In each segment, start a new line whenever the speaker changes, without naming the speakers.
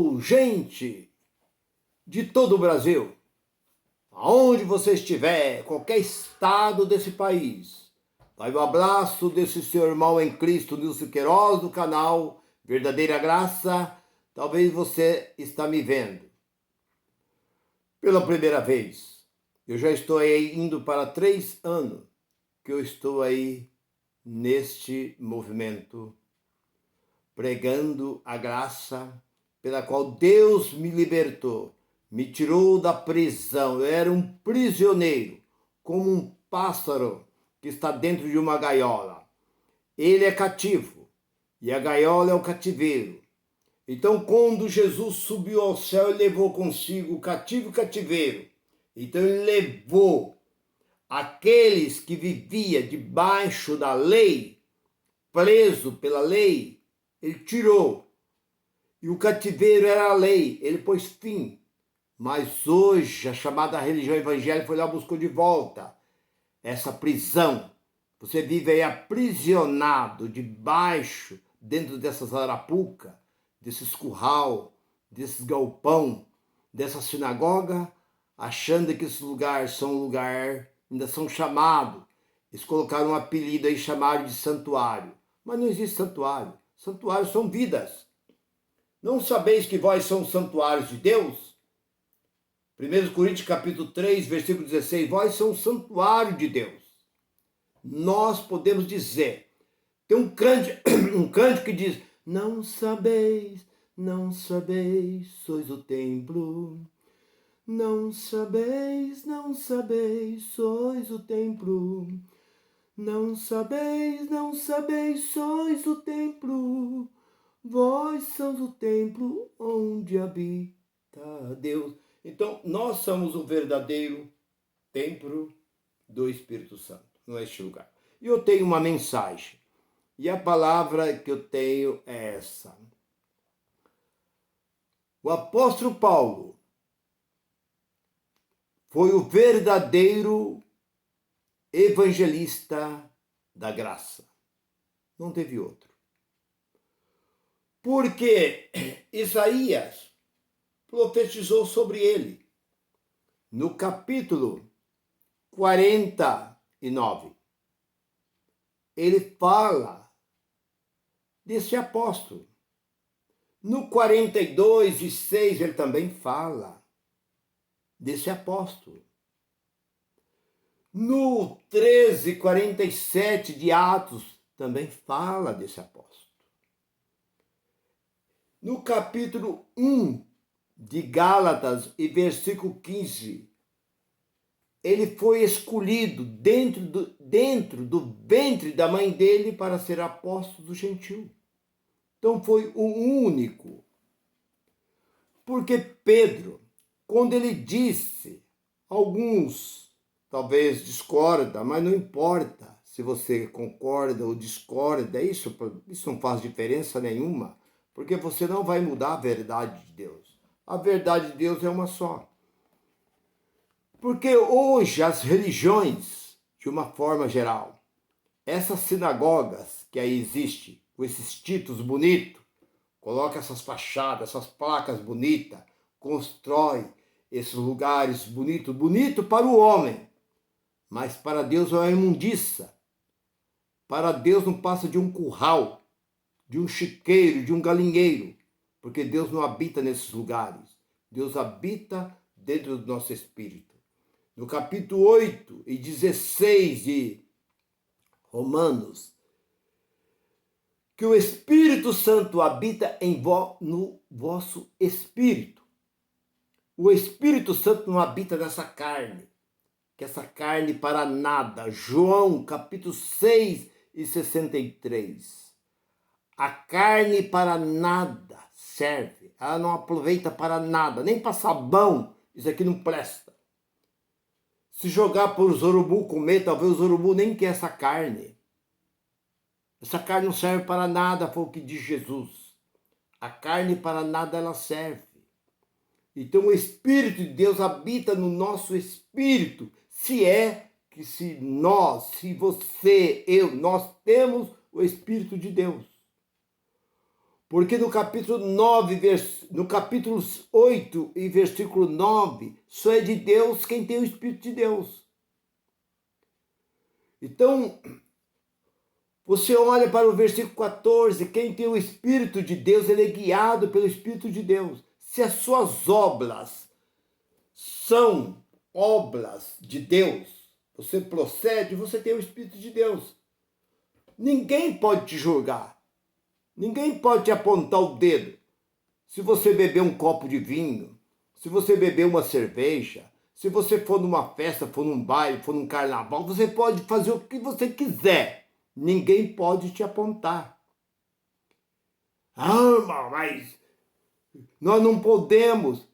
Alô, gente de todo o Brasil, aonde você estiver, qualquer estado desse país, vai o abraço desse seu irmão em Cristo, Nilson Queiroz, do canal Verdadeira Graça. Talvez você está me vendo pela primeira vez. Eu já estou aí indo para 3 anos que eu estou aí neste movimento, pregando a graça pela qual Deus me libertou, me tirou da prisão. Eu era um prisioneiro, como um pássaro que está dentro de uma gaiola. Ele é cativo e a gaiola é o cativeiro. Então, quando Jesus subiu ao céu, ele levou consigo o cativo e o cativeiro. Então, ele levou aqueles que viviam debaixo da lei, preso pela lei, ele tirou. E o cativeiro era a lei, ele pôs fim. Mas hoje a chamada religião evangélica foi lá e buscou de volta essa prisão. Você vive aí aprisionado debaixo, dentro dessas arapucas, desses curral, desses galpão, dessa sinagoga, achando que esses lugares são lugar, ainda são chamados. Eles colocaram um apelido aí, chamaram de santuário. Mas não existe santuário. Santuários são vidas. Não sabeis que vós são santuários de Deus? 1 Coríntios capítulo 3, versículo 16, vós são o santuário de Deus. Nós podemos dizer, tem um cântico que diz, não sabeis, sois o templo. Não sabeis, sois o templo. Não sabeis, sois o templo. Vós sois o templo onde habita Deus. Então, nós somos o verdadeiro templo do Espírito Santo, neste lugar. E eu tenho uma mensagem. E a palavra que eu tenho é essa. O apóstolo Paulo foi o verdadeiro evangelista da graça. Não teve outro. Porque Isaías profetizou sobre ele no capítulo 49. Ele fala desse apóstolo. No 42:6 ele também fala desse apóstolo. No 13:47 de Atos também fala desse apóstolo. No capítulo 1 de Gálatas e versículo 15, ele foi escolhido dentro do ventre da mãe dele para ser apóstolo do gentil. Então foi o único. Porque Pedro, quando ele disse, alguns talvez discordam, mas não importa se você concorda ou discorda, isso não faz diferença nenhuma, porque você não vai mudar a verdade de Deus. A verdade de Deus é uma só. Porque hoje as religiões, de uma forma geral, essas sinagogas que aí existem, com esses títulos bonitos, coloca essas fachadas, essas placas bonitas, constrói esses lugares bonitos, bonito para o homem, mas para Deus é uma imundiça. Para Deus não passa de um curral, de um chiqueiro, de um galinheiro, porque Deus não habita nesses lugares. Deus habita dentro do nosso espírito. No capítulo 8 e 16 de Romanos, que o Espírito Santo habita no vosso espírito. O Espírito Santo não habita nessa carne, que essa carne para nada. João capítulo 6 e 63. A carne para nada serve, ela não aproveita para nada, nem para sabão, isso aqui não presta. Se jogar para os urubu comer, talvez os urubu nem quer essa carne. Essa carne não serve para nada, foi o que diz Jesus. A carne para nada ela serve. Então o Espírito de Deus habita no nosso espírito, se você, eu, nós temos o Espírito de Deus. Porque no capítulo 9, no capítulo 8 e versículo 9, só é de Deus quem tem o Espírito de Deus. Então, você olha para o versículo 14, quem tem o Espírito de Deus, ele é guiado pelo Espírito de Deus. Se as suas obras são obras de Deus, você procede, você tem o Espírito de Deus. Ninguém pode te julgar. Ninguém pode te apontar o dedo. Se você beber um copo de vinho, se você beber uma cerveja, se você for numa festa, for num baile, for num carnaval, você pode fazer o que você quiser. Ninguém pode te apontar. Ah, mas nós não podemos.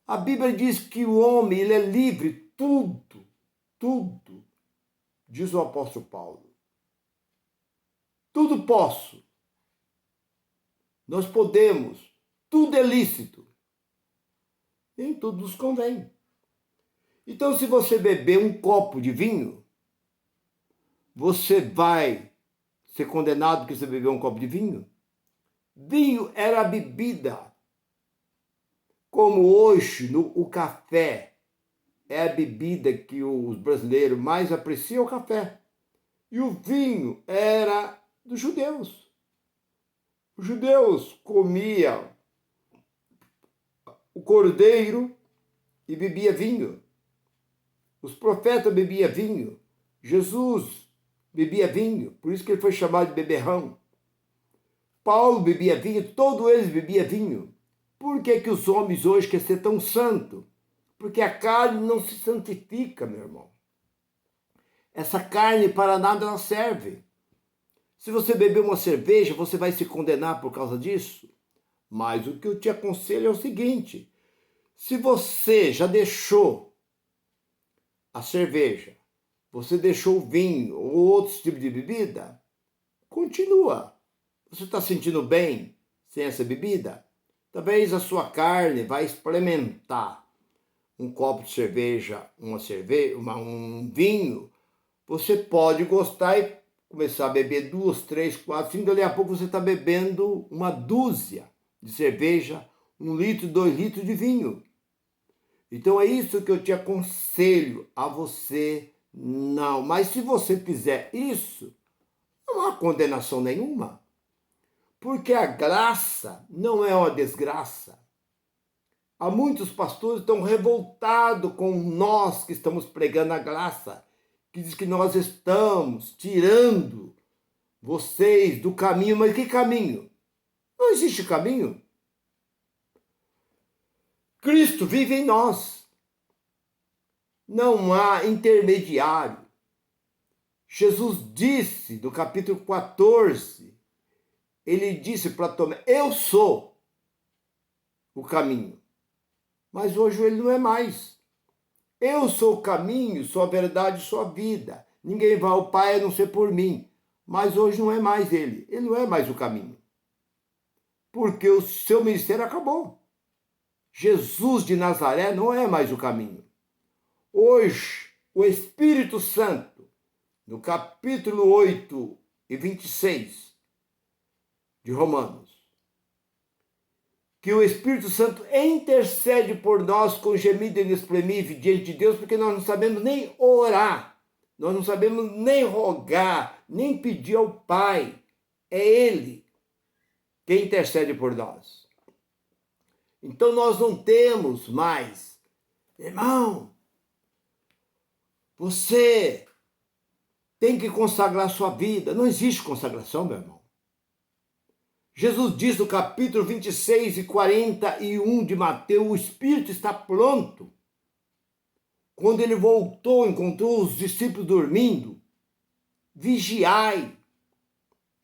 A Bíblia diz que o homem ele é livre, tudo, diz o apóstolo Paulo. Tudo posso. Nós podemos. Tudo é lícito. Nem tudo nos convém. Então, se você beber um copo de vinho, você vai ser condenado porque você bebeu um copo de vinho? Vinho era a bebida. Como hoje o café é a bebida que os brasileiros mais apreciam, o café. E o vinho era dos judeus. Os judeus comiam o cordeiro e bebia vinho. Os profetas bebiam vinho. Jesus bebia vinho, por isso que ele foi chamado de beberrão. Paulo bebia vinho, todos eles bebiam vinho. Por que que os homens hoje querem ser tão santos? Porque a carne não se santifica, meu irmão. Essa carne para nada ela serve. Se você beber uma cerveja, você vai se condenar por causa disso? Mas o que eu te aconselho é o seguinte: se você já deixou a cerveja, você deixou o vinho ou outros tipos de bebida, continua. Você está sentindo bem sem essa bebida? Talvez a sua carne vai experimentar um copo de cerveja, um vinho. Você pode gostar e começar a beber 2, 3, 4, 5, dali a pouco você está bebendo uma dúzia de cerveja, 1 litro, 2 litros de vinho. Então é isso que eu te aconselho a você não. Mas se você fizer isso, não há condenação nenhuma. Porque a graça não é uma desgraça. Há muitos pastores que estão revoltados com nós que estamos pregando a graça, que diz que nós estamos tirando vocês do caminho. Mas que caminho? Não existe caminho. Cristo vive em nós. Não há intermediário. Jesus disse, no capítulo 14, ele disse para Tomé, eu sou o caminho. Mas hoje ele não é mais. Eu sou o caminho, sou a verdade, sou a vida. Ninguém vai ao Pai a não ser por mim. Mas hoje não é mais ele. Ele não é mais o caminho. Porque o seu ministério acabou. Jesus de Nazaré não é mais o caminho. Hoje, o Espírito Santo, no capítulo 8 e 26 de Romanos, que o Espírito Santo intercede por nós com gemido inexprimível diante de Deus, porque nós não sabemos nem orar, nós não sabemos nem rogar, nem pedir ao Pai. É Ele que intercede por nós. Então nós não temos mais, irmão, você tem que consagrar sua vida. Não existe consagração, meu irmão. Jesus diz no capítulo 26 e 41 de Mateus, o Espírito está pronto. Quando ele voltou, encontrou os discípulos dormindo. Vigiai.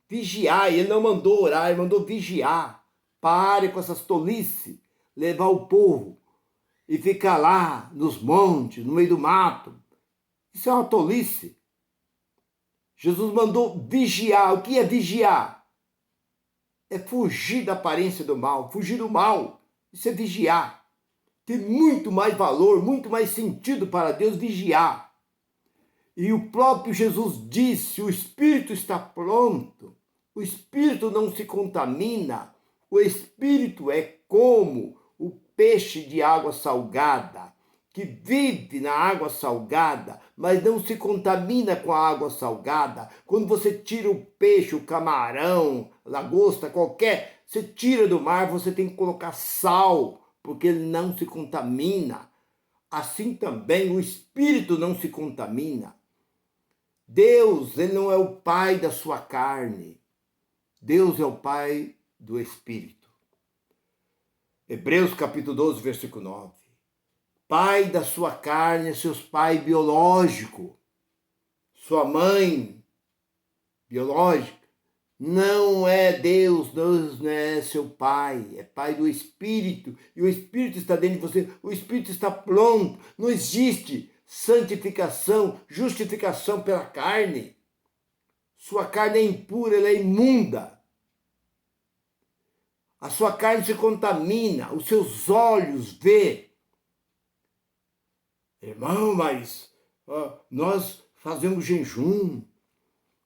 Vigiai. Ele não mandou orar, ele mandou vigiar. Pare com essas tolices. Levar o povo e ficar lá nos montes, no meio do mato. Isso é uma tolice. Jesus mandou vigiar. O que é vigiar? É fugir da aparência do mal, fugir do mal. Isso é vigiar. Tem muito mais valor, muito mais sentido para Deus vigiar. E o próprio Jesus disse, o Espírito está pronto. O espírito não se contamina. O espírito é como o peixe de água salgada, que vive na água salgada, mas não se contamina com a água salgada. Quando você tira o peixe, o camarão, lagosta, qualquer, você tira do mar, você tem que colocar sal, porque ele não se contamina. Assim também o espírito não se contamina. Deus, ele não é o pai da sua carne. Deus é o pai do espírito. Hebreus capítulo 12, versículo 9. Pai da sua carne é seu pai biológico. Sua mãe biológica não é Deus, Deus não é seu pai, é pai do espírito. E o espírito está dentro de você, o espírito está pronto. Não existe santificação, justificação pela carne. Sua carne é impura, ela é imunda. A sua carne se contamina, os seus olhos vê. Irmão, mas nós fazemos jejum,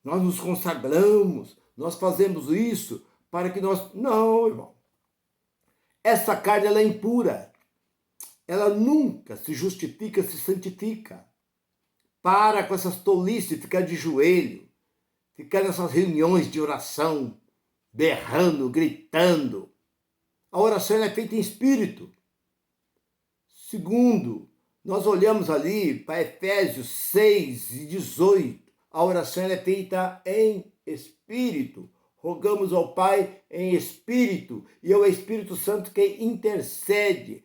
nós nos consagramos, nós fazemos isso para que nós... Não, irmão. Essa carne, ela é impura. Ela nunca se justifica, se santifica. Para com essas tolices, ficar de joelho, ficar nessas reuniões de oração, berrando, gritando. A oração é feita em espírito. Segundo, nós olhamos ali para Efésios 6 e 18. A oração é feita em espírito. Rogamos ao Pai em espírito. E é o Espírito Santo que intercede.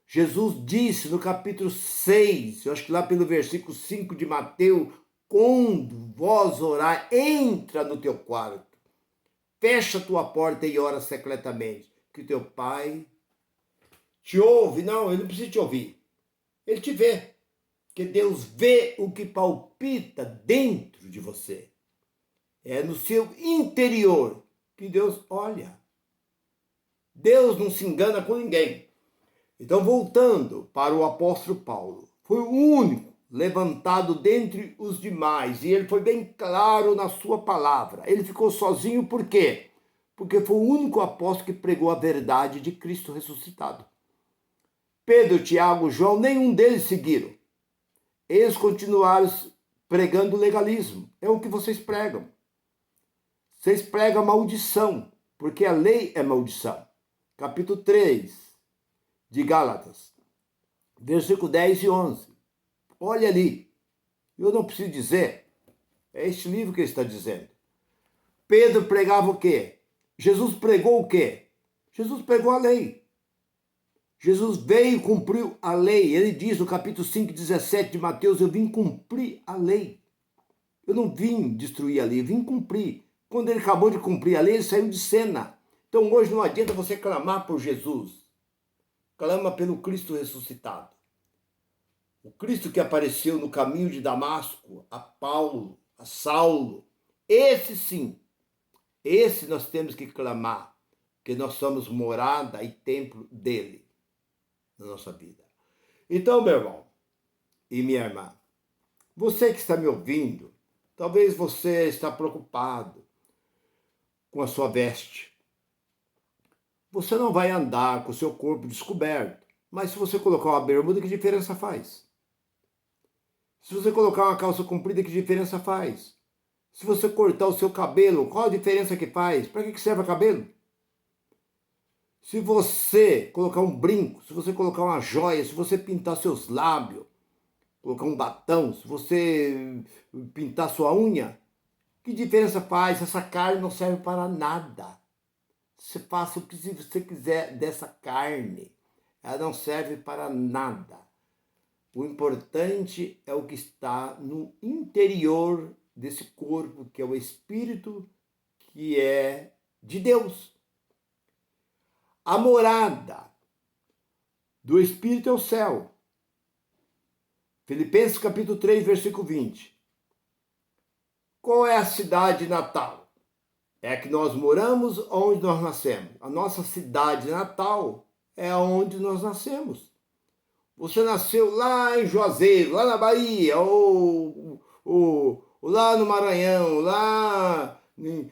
Jesus disse no capítulo 6, eu acho que lá pelo versículo 5 de Mateus, quando vós orar, entra no teu quarto. Fecha a tua porta e ora secretamente. Que o teu Pai te ouve. Não, ele não precisa te ouvir. Ele te vê. Porque Deus vê o que palpita dentro de você. É no seu interior que Deus olha. Deus não se engana com ninguém. Então, voltando para o apóstolo Paulo, foi o único levantado dentre os demais, e ele foi bem claro na sua palavra. Ele ficou sozinho por quê? Porque foi o único apóstolo que pregou a verdade de Cristo ressuscitado. Pedro, Tiago, João, nenhum deles seguiram. Eles continuaram pregando legalismo. É o que vocês pregam. Vocês pregam a maldição, porque a lei é maldição. Capítulo 3 de Gálatas, versículo 10 e 11. Olha ali. Eu não preciso dizer. É este livro que ele está dizendo. Pedro pregava o quê? Jesus pregou o quê? Jesus pregou a lei. Jesus veio e cumpriu a lei. Ele diz no capítulo 5, 17 de Mateus, eu vim cumprir a lei. Eu não vim destruir a lei, eu vim cumprir. Quando ele acabou de cumprir a lei, ele saiu de cena. Então hoje não adianta você clamar por Jesus. Clama pelo Cristo ressuscitado. O Cristo que apareceu no caminho de Damasco, a Paulo, a Saulo. Esse sim, esse nós temos que clamar, porque nós somos morada e templo dele na nossa vida. Então, meu irmão e minha irmã, você que está me ouvindo, talvez você está preocupado com a sua veste. Você não vai andar com o seu corpo descoberto, mas se você colocar uma bermuda, que diferença faz? Se você colocar uma calça comprida, que diferença faz? Se você cortar o seu cabelo, qual a diferença que faz? Para que serve o cabelo? Se você colocar um brinco, se você colocar uma joia, se você pintar seus lábios, colocar um batom, se você pintar sua unha, que diferença faz? Essa carne não serve para nada. Você faça o que você quiser dessa carne. Ela não serve para nada. O importante é o que está no interior desse corpo, que é o Espírito, que é de Deus. A morada do Espírito é o céu. Filipenses capítulo 3, versículo 20. Qual é a cidade natal? É que nós moramos onde nós nascemos. A nossa cidade natal é onde nós nascemos. Você nasceu lá em Juazeiro, lá na Bahia, ou lá no Maranhão, lá em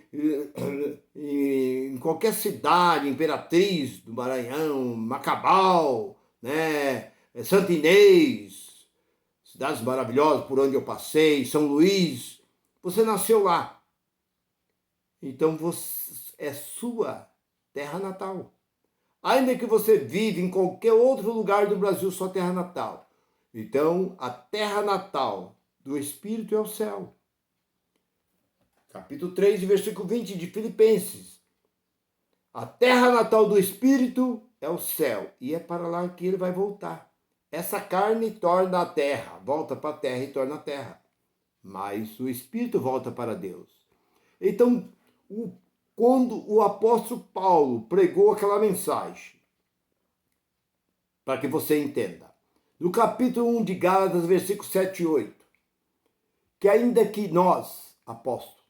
qualquer cidade, Imperatriz do Maranhão, Macabal, né? Santa Inês, cidades maravilhosas por onde eu passei, São Luís, você nasceu lá. Então você é sua terra natal. Ainda que você vive em qualquer outro lugar do Brasil, sua terra natal. Então, a terra natal do Espírito é o céu. Capítulo 3, versículo 20 de Filipenses. A terra natal do Espírito é o céu, e é para lá que ele vai voltar. Essa carne torna a terra, volta para a terra e torna a terra. Mas o Espírito volta para Deus. Então, quando o apóstolo Paulo pregou aquela mensagem, para que você entenda, no capítulo 1 de Gálatas, versículos 7 e 8, que ainda que nós, apóstolos,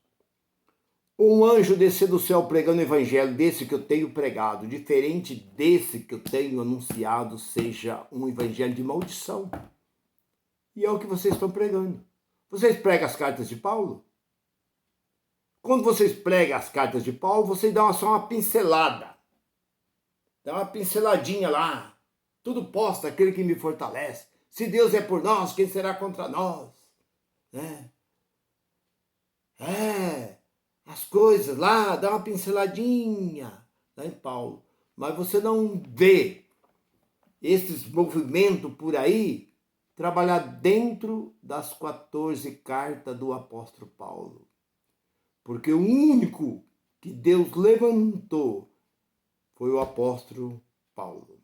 um anjo descer do céu pregando o evangelho desse que eu tenho pregado, diferente desse que eu tenho anunciado, seja um evangelho de maldição. E é o que vocês estão pregando. Vocês pregam as cartas de Paulo? Quando vocês pregam as cartas de Paulo, vocês dão só uma pincelada. Dá uma pinceladinha lá. Tudo posta aquele que me fortalece. Se Deus é por nós, quem será contra nós? Né? As coisas lá, dá uma pinceladinha lá em Paulo. Mas você não vê esses movimentos por aí trabalhar dentro das 14 cartas do apóstolo Paulo. Porque o único que Deus levantou foi o apóstolo Paulo.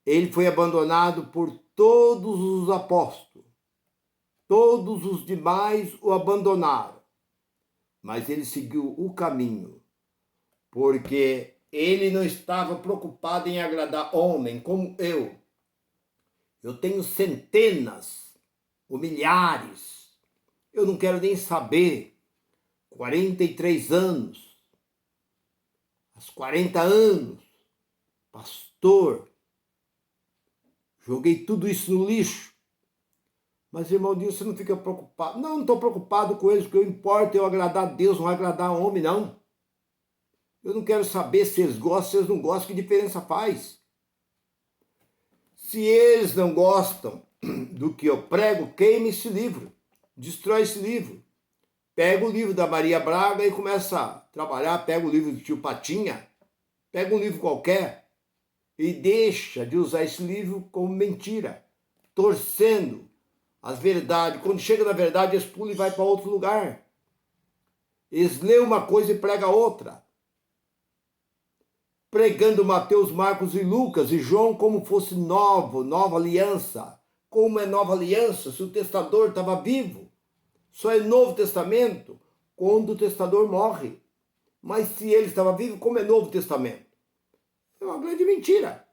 Ele foi abandonado por todos os apóstolos. Todos os demais o abandonaram. Mas ele seguiu o caminho, porque ele não estava preocupado em agradar homem como eu. Eu tenho centenas ou milhares. Eu não quero nem saber. 43 anos. Aos 40 anos. Pastor. Joguei tudo isso no lixo. Mas, irmão Deus, você não fica preocupado. Não estou preocupado com eles, porque o que importa é eu agradar a Deus, não agradar a homem, não. Eu não quero saber se eles gostam, se eles não gostam, que diferença faz. Se eles não gostam do que eu prego, queime esse livro. Destrói esse livro. Pega o livro da Maria Braga e começa a trabalhar, pega o livro do tio Patinha, pega um livro qualquer e deixa de usar esse livro como mentira, torcendo as verdades. Quando chega na verdade, eles pulam e vai para outro lugar. Eles lêem uma coisa e pregam outra. Pregando Mateus, Marcos e Lucas e João como fosse nova aliança. Como é nova aliança se o testador estava vivo? Só é Novo Testamento quando o testador morre. Mas se ele estava vivo, como é Novo Testamento? É uma grande mentira.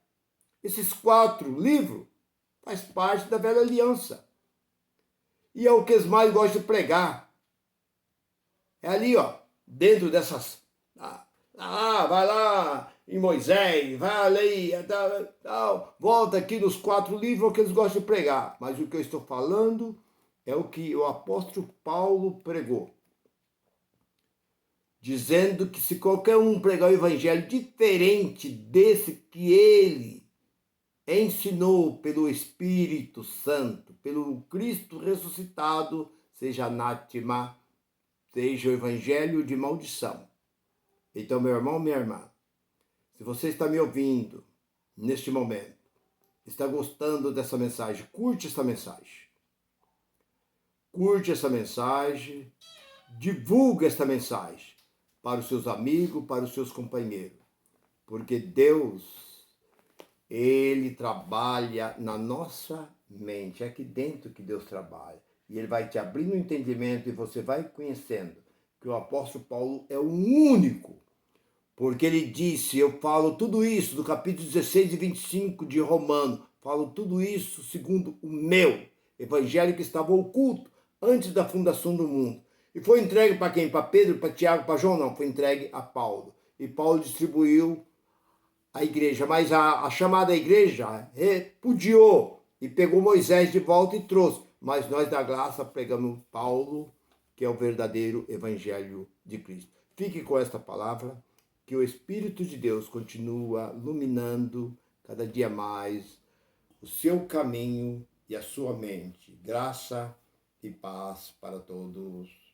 Esses 4 livros faz parte da velha aliança. E é o que eles mais gostam de pregar. É ali, ó, dentro dessas... vai lá em Moisés, vai ali, tal, volta aqui nos 4 livros, é o que eles gostam de pregar. Mas o que eu estou falando é o que o apóstolo Paulo pregou. Dizendo que se qualquer um pregar o evangelho diferente desse que ele ensinou pelo Espírito Santo, pelo Cristo ressuscitado, seja anátema, seja o evangelho de maldição. Então, meu irmão, minha irmã, se você está me ouvindo neste momento, está gostando dessa mensagem, curte essa mensagem. Curte essa mensagem, divulga essa mensagem para os seus amigos, para os seus companheiros. Porque Deus, Ele trabalha na nossa mente. É aqui dentro que Deus trabalha. E Ele vai te abrindo o entendimento e você vai conhecendo que o apóstolo Paulo é o único. Porque ele disse, eu falo tudo isso do capítulo 16 e 25 de Romano. Falo tudo isso segundo o meu evangelho que estava oculto antes da fundação do mundo. E foi entregue para quem? Para Pedro, para Tiago, para João? Não, foi entregue a Paulo. E Paulo distribuiu a igreja, mas a chamada igreja repudiou e pegou Moisés de volta e trouxe. Mas nós da graça pegamos Paulo, que é o verdadeiro Evangelho de Cristo. Fique com esta palavra, que o Espírito de Deus continua iluminando cada dia mais o seu caminho e a sua mente. Graça e paz para todos.